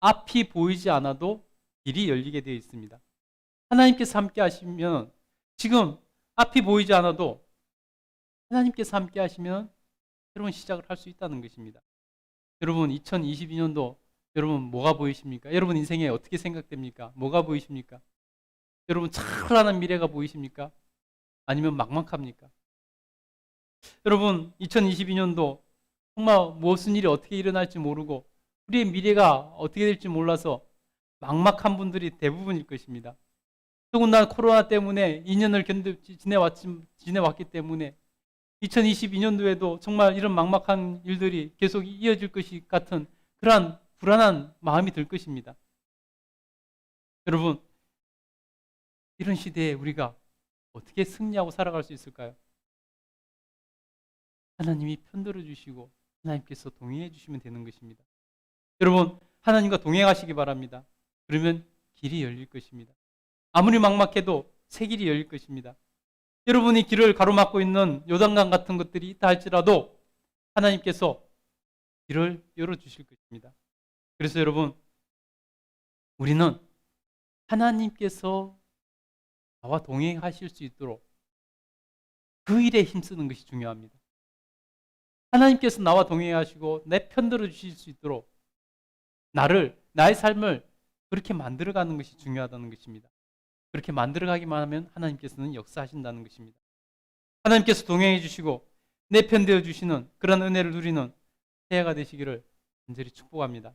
앞이 보이지 않아도 길이 열리게 되어 있습니다. 하나님께서 함께 하시면 지금 앞이 보이지 않아도 하나님께서 함께 하시면 새로운 시작을 할 수 있다는 것입니다. 여러분, 2022년도 여러분 뭐가 보이십니까? 여러분 인생에 어떻게 생각됩니까? 뭐가 보이십니까? 여러분 찬란한 미래가 보이십니까? 아니면 막막합니까? 여러분, 2022년도 정말 무슨 일이 어떻게 일어날지 모르고 우리의 미래가 어떻게 될지 몰라서 막막한 분들이 대부분일 것입니다. 더군다나 코로나 때문에 2년을 지내왔기 때문에 2022년도에도 정말 이런 막막한 일들이 계속 이어질 것이 같은 그러한 불안한 마음이 들 것입니다. 여러분, 이런 시대에 우리가 어떻게 승리하고 살아갈 수 있을까요? 하나님이 편들어 주시고 하나님께서 동행해 주시면 되는 것입니다. 여러분, 하나님과 동행하시기 바랍니다. 그러면 길이 열릴 것입니다. 아무리 막막해도 새 길이 열릴 것입니다. 여러분이 길을 가로막고 있는 요단강 같은 것들이 있다 할지라도 하나님께서 길을 열어주실 것입니다. 그래서 여러분, 우리는 하나님께서 나와 동행하실 수 있도록 그 일에 힘쓰는 것이 중요합니다. 하나님께서 나와 동행하시고 내 편들어 주실 수 있도록 나의 삶을 그렇게 만들어가는 것이 중요하다는 것입니다. 그렇게 만들어가기만 하면 하나님께서는 역사하신다는 것입니다. 하나님께서 동행해 주시고 내 편 되어 주시는 그런 은혜를 누리는 새해가 되시기를 간절히 축복합니다.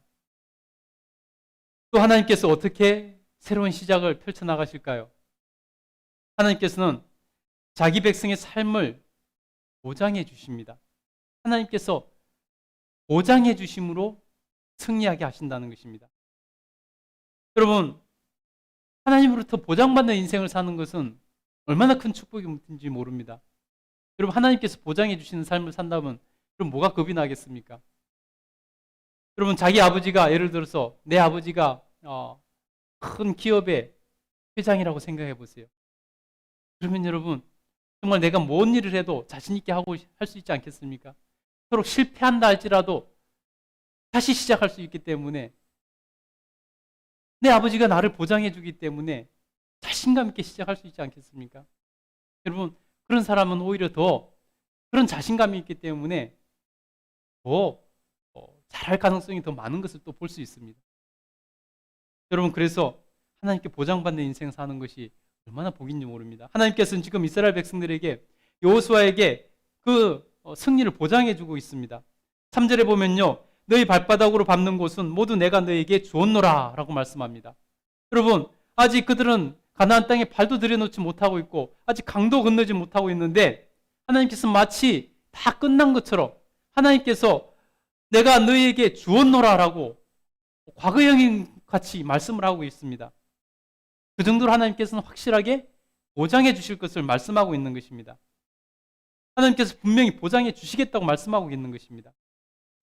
또 하나님께서 어떻게 새로운 시작을 펼쳐나가실까요? 하나님께서는 자기 백성의 삶을 보장해 주십니다. 하나님께서 보장해 주심으로 승리하게 하신다는 것입니다. 여러분, 하나님으로부터 보장받는 인생을 사는 것은 얼마나 큰 축복인지 모릅니다. 여러분, 하나님께서 보장해 주시는 삶을 산다면 그럼 뭐가 겁이 나겠습니까? 여러분, 자기 아버지가, 예를 들어서 내 아버지가 큰 기업의 회장이라고 생각해 보세요. 그러면 여러분, 정말 내가 뭔 일을 해도 자신 있게 할 수 있지 않겠습니까? 서로 실패한다 할지라도 다시 시작할 수 있기 때문에, 내 아버지가 나를 보장해 주기 때문에 자신감 있게 시작할 수 있지 않겠습니까? 여러분, 그런 사람은 오히려 더 그런 자신감이 있기 때문에 더 잘할 가능성이 더 많은 것을 또 볼 수 있습니다. 여러분, 그래서 하나님께 보장받는 인생 사는 것이 얼마나 복인지 모릅니다. 하나님께서는 지금 이스라엘 백성들에게, 여호수아에게 그 승리를 보장해 주고 있습니다. 3절에 보면요, 너희 발바닥으로 밟는 곳은 모두 내가 너에게 주었노라 라고 말씀합니다. 여러분, 아직 그들은 가나안 땅에 발도 들여놓지 못하고 있고 아직 강도 건너지 못하고 있는데, 하나님께서 마치 다 끝난 것처럼 하나님께서 내가 너희에게 주었노라 라고 과거형인 같이 말씀을 하고 있습니다. 그 정도로 하나님께서는 확실하게 보장해 주실 것을 말씀하고 있는 것입니다. 하나님께서 분명히 보장해 주시겠다고 말씀하고 있는 것입니다.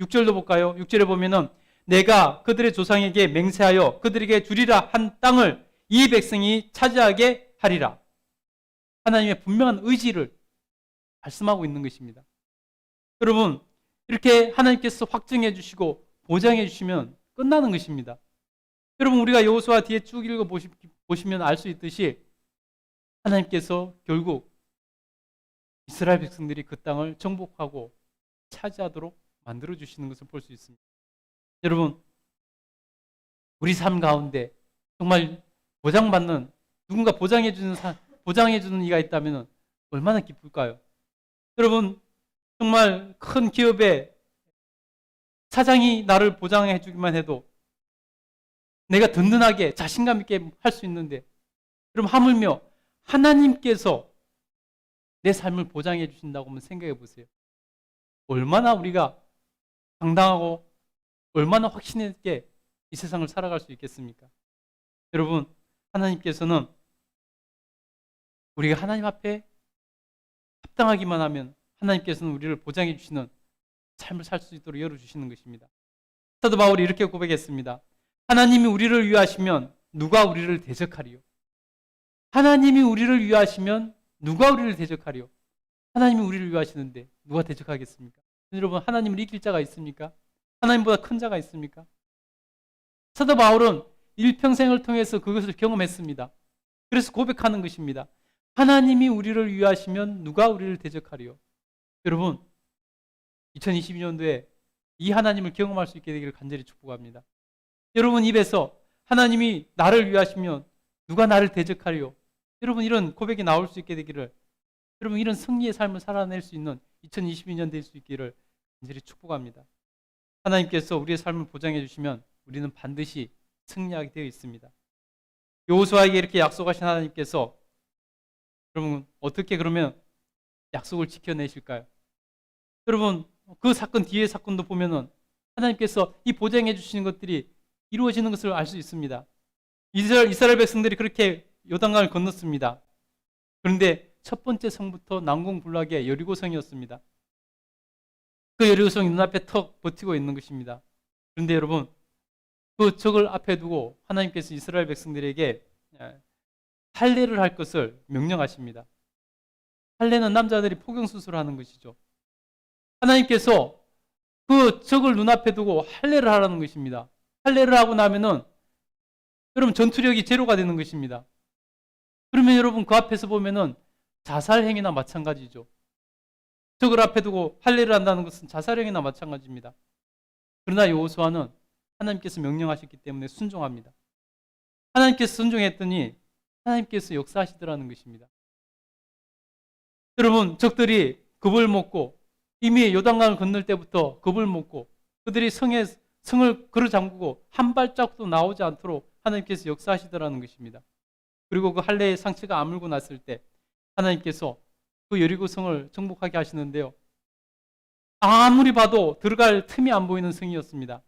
6절도 볼까요? 6절에 보면은 내가 그들의 조상에게 맹세하여 그들에게 주리라 한 땅을 이 백성이 차지하게 하리라. 하나님의 분명한 의지를 말씀하고 있는 것입니다. 여러분, 이렇게 하나님께서 확증해 주시고 보장해 주시면 끝나는 것입니다. 여러분, 우리가 여호수아 뒤에 쭉 읽어 보시면 알 수 있듯이 하나님께서 결국 이스라엘 백성들이 그 땅을 정복하고 차지하도록 만들어 주시는 것을 볼 수 있습니다. 여러분, 우리 삶 가운데 정말 보장받는, 누군가 보장해 주는 이가 있다면 얼마나 기쁠까요? 여러분, 정말 큰 기업의 사장이 나를 보장해 주기만 해도 내가 든든하게 자신감 있게 할 수 있는데, 그럼 하물며 하나님께서 내 삶을 보장해 주신다고 한번 생각해 보세요. 얼마나 우리가 당당하고 얼마나 확신 있게 이 세상을 살아갈 수 있겠습니까? 여러분, 하나님께서는 우리가 하나님 앞에 합당하기만 하면 하나님께서는 우리를 보장해 주시는 삶을 살 수 있도록 열어주시는 것입니다. 사도 바울이 이렇게 고백했습니다. 하나님이 우리를 위하시면 누가 우리를 대적하리요? 하나님이 우리를 위하시면 누가 우리를 대적하리요? 하나님이 우리를 위하시는데 누가 대적하겠습니까? 여러분, 하나님을 이길 자가 있습니까? 하나님보다 큰 자가 있습니까? 사도 바울은 일평생을 통해서 그것을 경험했습니다. 그래서 고백하는 것입니다. 하나님이 우리를 위하시면 누가 우리를 대적하리요? 여러분, 2022년도에 이 하나님을 경험할 수 있게 되기를 간절히 축복합니다. 여러분 입에서 하나님이 나를 위하시면 누가 나를 대적하리요? 여러분, 이런 고백이 나올 수 있게 되기를, 여러분 이런 승리의 삶을 살아낼 수 있는 2022년 될 수 있기를 간절히 축복합니다. 하나님께서 우리의 삶을 보장해 주시면 우리는 반드시 승리하게 되어 있습니다. 여호수아에게 이렇게 약속하신 하나님께서 여러분 어떻게 그러면 약속을 지켜내실까요? 여러분, 그 사건 뒤의 사건도 보면은 하나님께서 이 보장해 주시는 것들이 이루어지는 것을 알 수 있습니다. 이스라엘 백성들이 그렇게 요단강을 건넜습니다. 그런데 첫 번째 성부터 난공불락의 여리고성이었습니다. 그 여리고성이 눈앞에 턱 버티고 있는 것입니다. 그런데 여러분, 그 적을 앞에 두고 하나님께서 이스라엘 백성들에게 할례를 할 것을 명령하십니다. 할례는 남자들이 포경수술을 하는 것이죠. 하나님께서 그 적을 눈앞에 두고 할례를 하라는 것입니다. 할례를 하고 나면은 여러분 전투력이 제로가 되는 것입니다. 그러면 여러분 그 앞에서 보면은 자살행위나 마찬가지죠. 적을 앞에 두고 할례를 한다는 것은 자살행위나 마찬가지입니다. 그러나 여호수아는 하나님께서 명령하셨기 때문에 순종합니다. 하나님께서 순종했더니 하나님께서 역사하시더라는 것입니다. 여러분, 적들이 겁을 먹고 이미 요단강을 건널 때부터 겁을 먹고 그들이 성을 걸어 잠그고 한 발짝도 나오지 않도록 하나님께서 역사하시더라는 것입니다. 그리고 그 할례의 상처가 아물고 났을 때 하나님께서 그 여리고성을 정복하게 하시는데요. 아무리 봐도 들어갈 틈이 안 보이는 성이었습니다.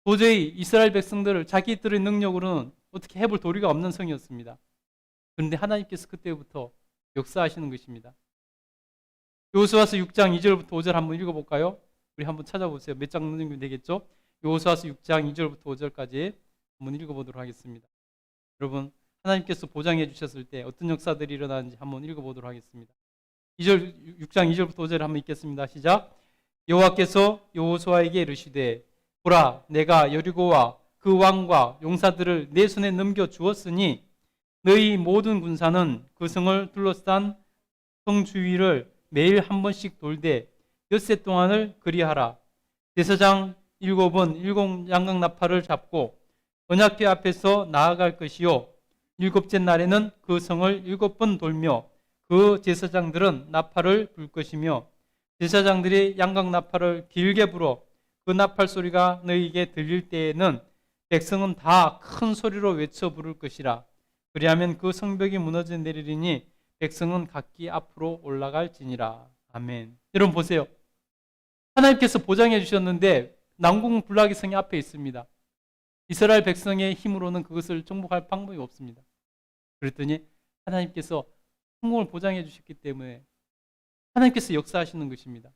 도저히 이스라엘 백성들을 자기들의 능력으로는 어떻게 해볼 도리가 없는 성이었습니다. 그런데 하나님께서 그때부터 역사하시는 것입니다. 여호수아서 6장 2절부터 5절 한번 읽어볼까요? 우리 한번 찾아보세요. 몇 장 넘기면 되겠죠? 여호수아서 6장 2절부터 5절까지 한번 읽어보도록 하겠습니다. 여러분, 하나님께서 보장해 주셨을 때 어떤 역사들이 일어나는지 한번 읽어보도록 하겠습니다. 6장 2절부터 5절 한번 읽겠습니다. 시작. 여호와께서 여호수아에게 이르시되 보라, 내가 여리고와 그 왕과 용사들을 내 손에 넘겨 주었으니 너희 모든 군사는 그 성을 둘러싼 성 주위를 매일 한 번씩 돌되 엿새 동안을 그리하라. 제사장 7은 7 양각나팔을 잡고 언약궤 앞에서 나아갈 것이요 7째 날에는 그 성을 7번 돌며 그 제사장들은 나팔을 불 것이며 제사장들이 양각나팔을 길게 불어 그 나팔 소리가 너희에게 들릴 때에는 백성은 다 큰 소리로 외쳐 부를 것이라. 그리하면 그 성벽이 무너져 내리리니 백성은 각기 앞으로 올라갈지니라. 아멘. 여러분 보세요. 하나님께서 보장해 주셨는데 난공불락의 성이 앞에 있습니다. 이스라엘 백성의 힘으로는 그것을 정복할 방법이 없습니다. 그랬더니 하나님께서 성공을 보장해 주셨기 때문에 하나님께서 역사하시는 것입니다.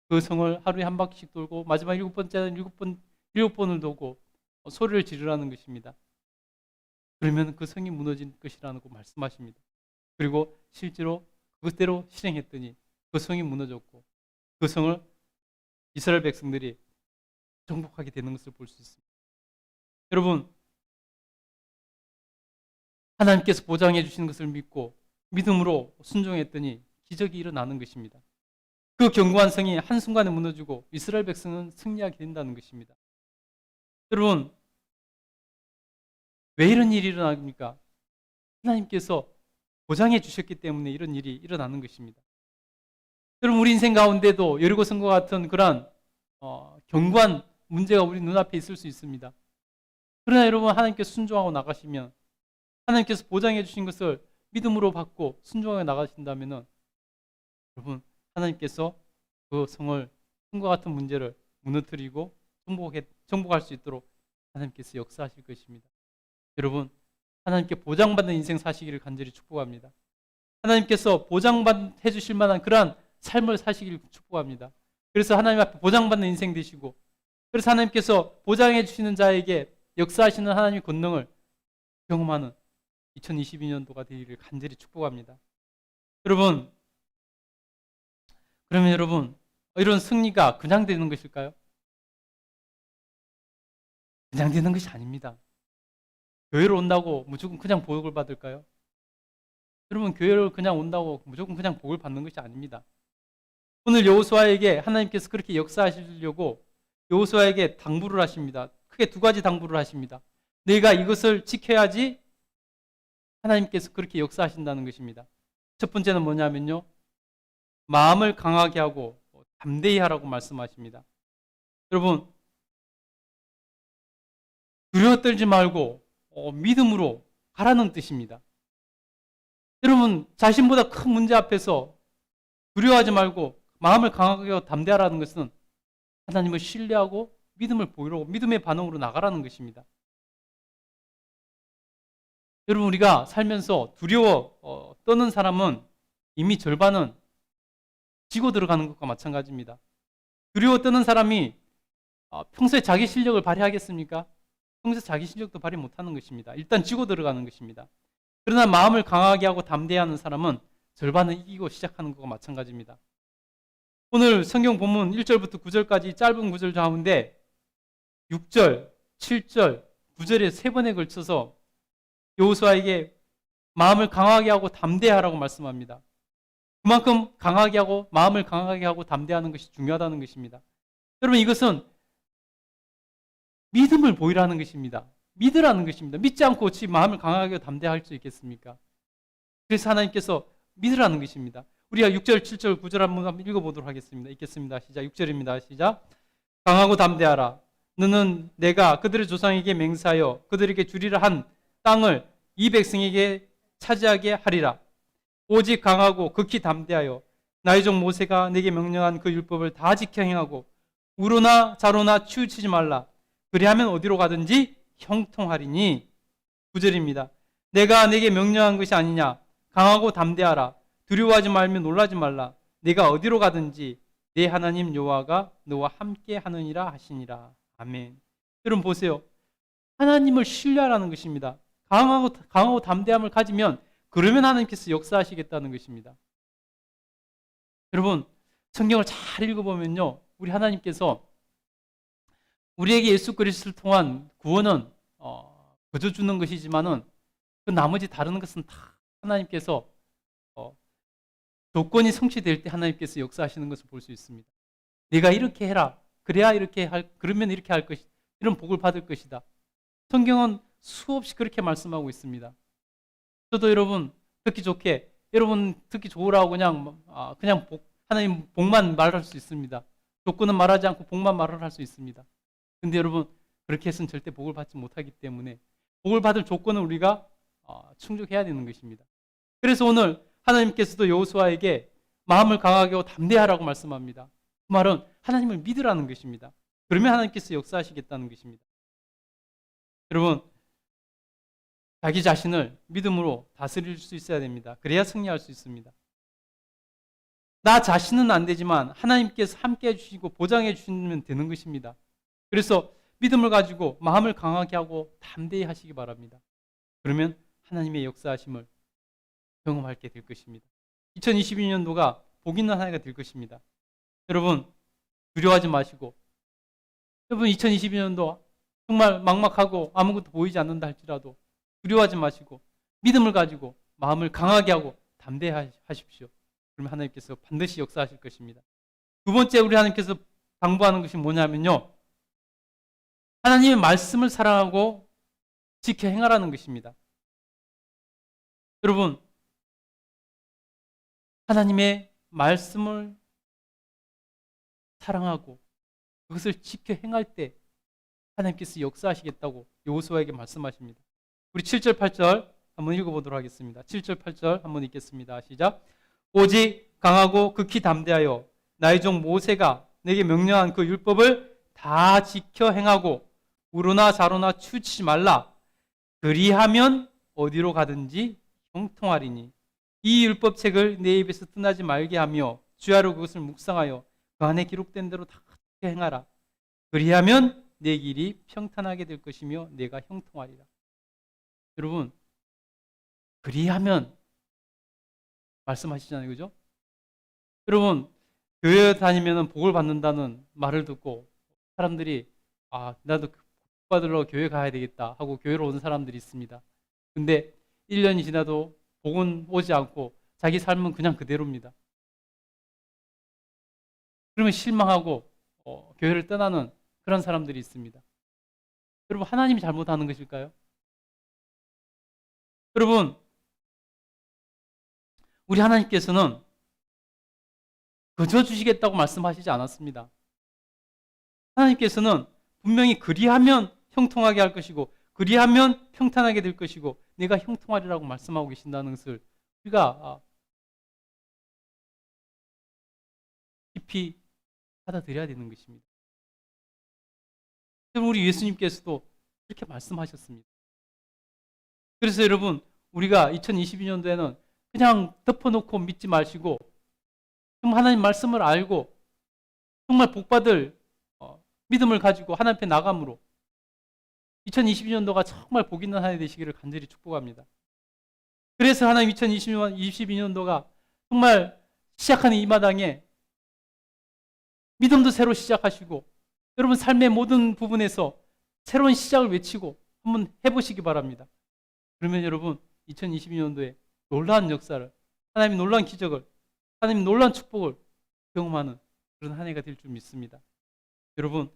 그 성을 하루에 한 바퀴씩 돌고 마지막 7번째는 7번을 돌고 소리를 지르라는 것입니다. 그러면 그 성이 무너진 것이라는 거 말씀하십니다. 그리고 실제로 그것대로 실행했더니 그 성이 무너졌고 그 성을 이스라엘 백성들이 정복하게 되는 것을 볼 수 있습니다. 여러분, 하나님께서 보장해 주시는 것을 믿고 믿음으로 순종했더니 기적이 일어나는 것입니다. 그 견고한 성이 한순간에 무너지고 이스라엘 백성은 승리하게 된다는 것입니다. 여러분, 왜 이런 일이 일어납니까? 하나님께서 보장해 주셨기 때문에 이런 일이 일어나는 것입니다. 여러분, 우리 인생 가운데도 여리고성과 같은 그러한 견고한 문제가 우리 눈앞에 있을 수 있습니다. 그러나 여러분, 하나님께서 순종하고 나가시면 하나님께서 보장해 주신 것을 믿음으로 받고 순종하고 나가신다면 여러분, 하나님께서 그 성을 성과 같은 문제를 무너뜨리고 정복할 수 있도록 하나님께서 역사하실 것입니다. 여러분, 하나님께 보장받는 인생 사시기를 간절히 축복합니다. 하나님께서 보장해 주실 만한 그러한 삶을 사시기를 축복합니다. 그래서 하나님 앞에 보장받는 인생 되시고, 그래서 하나님께서 보장해 주시는 자에게 역사하시는 하나님의 권능을 경험하는 2022년도가 되기를 간절히 축복합니다. 여러분, 그러면 여러분, 이런 승리가 그냥 되는 것일까요? 그냥 되는 것이 아닙니다. 교회를 온다고 무조건 그냥 복을 받을까요? 여러분, 교회를 그냥 온다고 무조건 그냥 복을 받는 것이 아닙니다. 오늘 여호수아에게 하나님께서 그렇게 역사하시려고 여호수아에게 당부를 하십니다. 크게 두 가지 당부를 하십니다. 내가 이것을 지켜야지 하나님께서 그렇게 역사하신다는 것입니다. 첫 번째는 뭐냐면요, 마음을 강하게 하고 담대히 하라고 말씀하십니다. 여러분, 두려워 떨지 말고 믿음으로 가라는 뜻입니다. 여러분, 자신보다 큰 문제 앞에서 두려워하지 말고 마음을 강하게 하고 담대하라는 것은 하나님을 신뢰하고 믿음을 보이려고 믿음의 반응으로 나가라는 것입니다. 여러분, 우리가 살면서 두려워 떠는 사람은 이미 절반은 지고 들어가는 것과 마찬가지입니다. 두려워 떠는 사람이 평소에 자기 실력을 발휘하겠습니까? 평소에 자기 실력도 발휘 못하는 것입니다. 일단 지고 들어가는 것입니다. 그러나 마음을 강하게 하고 담대하는 사람은 절반은 이기고 시작하는 것과 마찬가지입니다. 오늘 성경 본문 1절부터 9절까지 짧은 구절 가운데 6절, 7절, 9절에 세 번에 걸쳐서 여호수아에게 마음을 강하게 하고 담대하라고 말씀합니다. 그만큼 강하게 하고 마음을 강하게 하고 담대하는 것이 중요하다는 것입니다. 여러분, 이것은 믿음을 보이라는 것입니다. 믿으라는 것입니다. 믿지 않고 어찌 마음을 강하게 담대할 수 있겠습니까? 그래서 하나님께서 믿으라는 것입니다. 우리가 6절, 7절, 9절 한번 읽어보도록 하겠습니다. 읽겠습니다. 시작. 6절입니다. 시작. 강하고 담대하라. 너는 내가 그들의 조상에게 맹세하여 그들에게 주리라 한 땅을 이 백성에게 차지하게 하리라. 오직 강하고 극히 담대하여 나의 종 모세가 내게 명령한 그 율법을 다 지켜 행하고 우로나 자로나 치우치지 말라. 그리하면 어디로 가든지 형통하리니. 9절입니다. 내가 내게 명령한 것이 아니냐. 강하고 담대하라. 두려워하지 말며 놀라지 말라. 내가 어디로 가든지 내 하나님 여호와가 너와 함께 하느니라 하시니라. 아멘. 여러분 보세요. 하나님을 신뢰하라는 것입니다. 강하고 담대함을 가지면 그러면 하나님께서 역사하시겠다는 것입니다. 여러분 성경을 잘 읽어보면요, 우리 하나님께서 우리에게 예수 그리스도를 통한 구원은 거저 주는 것이지만은 그 나머지 다른 것은 다 하나님께서 조건이 성취될 때 하나님께서 역사하시는 것을 볼 수 있습니다. 네가 이렇게 해라. 그러면 이렇게 할 것이다. 이런 복을 받을 것이다. 성경은 수없이 그렇게 말씀하고 있습니다. 저도 여러분 듣기 좋게, 여러분 듣기 좋으라고 그냥 하나님 복만 말할 수 있습니다. 조건은 말하지 않고 복만 말을 할 수 있습니다. 근데 여러분 그렇게 해서는 절대 복을 받지 못하기 때문에 복을 받을 조건은 우리가 충족해야 되는 것입니다. 그래서 오늘 하나님께서도 여호수아에게 마음을 강하게 하고 담대하라고 말씀합니다. 그 말은 하나님을 믿으라는 것입니다. 그러면 하나님께서 역사하시겠다는 것입니다. 여러분 자기 자신을 믿음으로 다스릴 수 있어야 됩니다. 그래야 승리할 수 있습니다. 나 자신은 안 되지만 하나님께서 함께 해주시고 보장해 주시면 되는 것입니다. 그래서 믿음을 가지고 마음을 강하게 하고 담대히 하시기 바랍니다. 그러면 하나님의 역사하심을 경험하게 될 것입니다. 2022년도가 복 있는 한 해가 될 것입니다. 여러분 두려워하지 마시고, 여러분 2022년도 정말 막막하고 아무것도 보이지 않는다 할지라도 두려워하지 마시고 믿음을 가지고 마음을 강하게 하고 담대하십시오. 그러면 하나님께서 반드시 역사하실 것입니다. 두 번째 우리 하나님께서 당부하는 것이 뭐냐면요, 하나님의 말씀을 사랑하고 지켜 행하라는 것입니다. 여러분 하나님의 말씀을 사랑하고 그것을 지켜 행할 때 하나님께서 역사하시겠다고 여호수아에게 말씀하십니다. 우리 7절 8절 한번 읽어보도록 하겠습니다. 7절 8절 한번 읽겠습니다. 시작. 오직 강하고 극히 담대하여 나의 종 모세가 내게 명령한 그 율법을 다 지켜 행하고 우로나 자로나 치우치지 말라. 그리하면 어디로 가든지 형통하리니. 이 율법책을 내 입에서 떠나지 말게 하며 주야로 그것을 묵상하여 그 안에 기록된 대로 다 행하라. 그리하면 내 길이 평탄하게 될 것이며 내가 형통하리라. 여러분 그리하면 말씀하시잖아요, 그죠? 여러분 교회 다니면 복을 받는다는 말을 듣고 사람들이 나도 복 받으러 교회 가야 되겠다 하고 교회로 오는 사람들이 있습니다. 근데 1년이 지나도 복은 오지 않고 자기 삶은 그냥 그대로입니다. 그러면 실망하고 교회를 떠나는 그런 사람들이 있습니다. 여러분 하나님이 잘못하는 것일까요? 여러분 우리 하나님께서는 거저 주시겠다고 말씀하시지 않았습니다. 하나님께서는 분명히 그리하면 형통하게 할 것이고 그리하면 평탄하게 될 것이고 내가 형통하리라고 말씀하고 계신다는 것을 우리가 깊이 받아들여야 되는 것입니다. 우리 예수님께서도 그렇게 말씀하셨습니다. 그래서 여러분 우리가 2022년도에는 그냥 덮어놓고 믿지 마시고 정말 하나님 말씀을 알고 정말 복받을 믿음을 가지고 하나님 앞에 나감으로 2022년도가 정말 복 있는 한 해 되시기를 간절히 축복합니다. 그래서 하나님 2022년도가 정말 시작하는 이 마당에 믿음도 새로 시작하시고 여러분 삶의 모든 부분에서 새로운 시작을 외치고 한번 해보시기 바랍니다. 그러면 여러분 2022년도에 놀라운 역사를, 하나님의 놀라운 기적을, 하나님의 놀라운 축복을 경험하는 그런 한 해가 될 줄 믿습니다. 여러분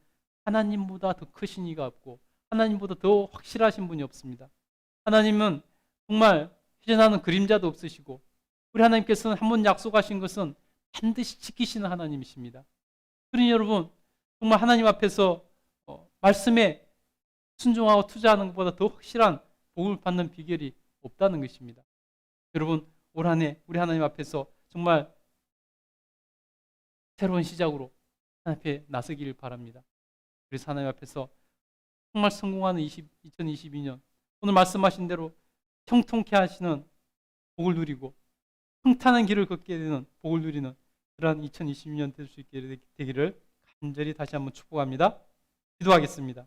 하나님보다 더 크신 이가 없고 하나님보다 더 확실하신 분이 없습니다. 하나님은 정말 휴전하는 그림자도 없으시고 우리 하나님께서는 한 번 약속하신 것은 반드시 지키시는 하나님이십니다. 그러니 여러분 정말 하나님 앞에서 말씀에 순종하고 투자하는 것보다 더 확실한 복을 받는 비결이 없다는 것입니다. 여러분 올 한 해 우리 하나님 앞에서 정말 새로운 시작으로 하나님 앞에 나서기를 바랍니다. 그래서 하나님 앞에서 정말 성공하는 2022년 오늘 말씀하신 대로 형통케 하시는 복을 누리고 평탄한 길을 걷게 되는 복을 누리는 그러한 2022년 될 수 있게 되기를 간절히 다시 한번 축복합니다. 기도하겠습니다.